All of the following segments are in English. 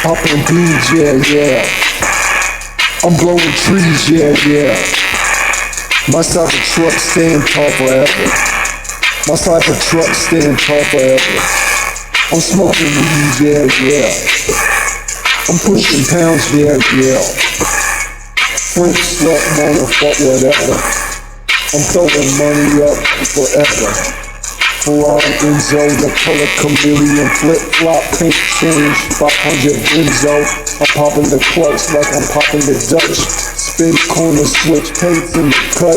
Popping beans, yeah, yeah. I'm blowing trees, yeah, yeah. My Cybertruck stand tall forever. My Cybertruck stand tall forever. I'm smoking weed, yeah, yeah. I'm pushing pounds, yeah, yeah. French slut, motherfuck, whatever. I'm throwing money up forever. Ferrari Enzo, the color chameleon, flip-flop, pink change, 500 Enzo. I'm popping the clutch like I'm popping the Dutch. Spin corner switch, paints in the cut.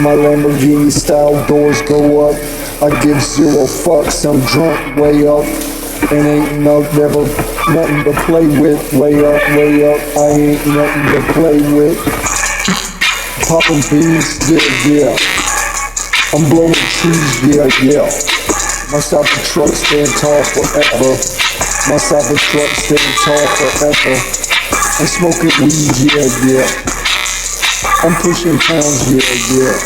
My Lamborghini style doors go up. I give zero fucks, I'm drunk way up. And ain't never nothing to play with. Way up, I ain't nothing to play with. Popping beans, yeah, yeah. I'm blowing trees, yeah, yeah. My Cybertruck stand tall forever. My Cybertruck stand tall forever. I'm smoking weed, yeah, yeah. I'm pushing pounds, yeah, yeah.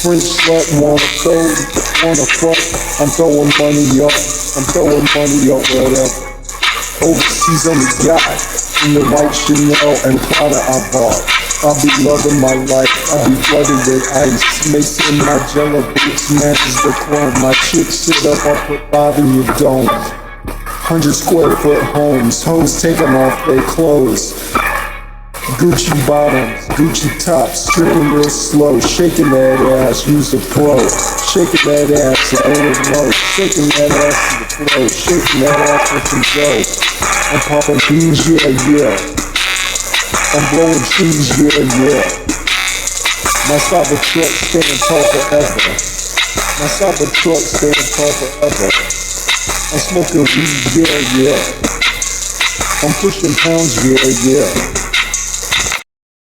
French slut wanna fuck. I'm throwing money up. I'm throwing money up, whatever. Overseas on the yacht, in the white Chanel and Prada I bought. I be loving my life, I be flooded with ice. Making my jello boots matches the chrome. My chick sit up, I put 5 in your dome. 100 square foot homes, hoes taking off their clothes. Gucci bottoms, Gucci tops, stripping real slow. Shaking that ass, use the pro. Shaking that ass, I don't know. Shaking that ass to the flow. Shaking that ass with some dough. I'm popping beans, yeah, yeah. I'm blowing trees, yeah, yeah. My Cybertruck stand tall forever. My Cybertruck stand tall forever. I'm smoking weed, yeah, yeah. I'm pushing pounds, yeah, yeah.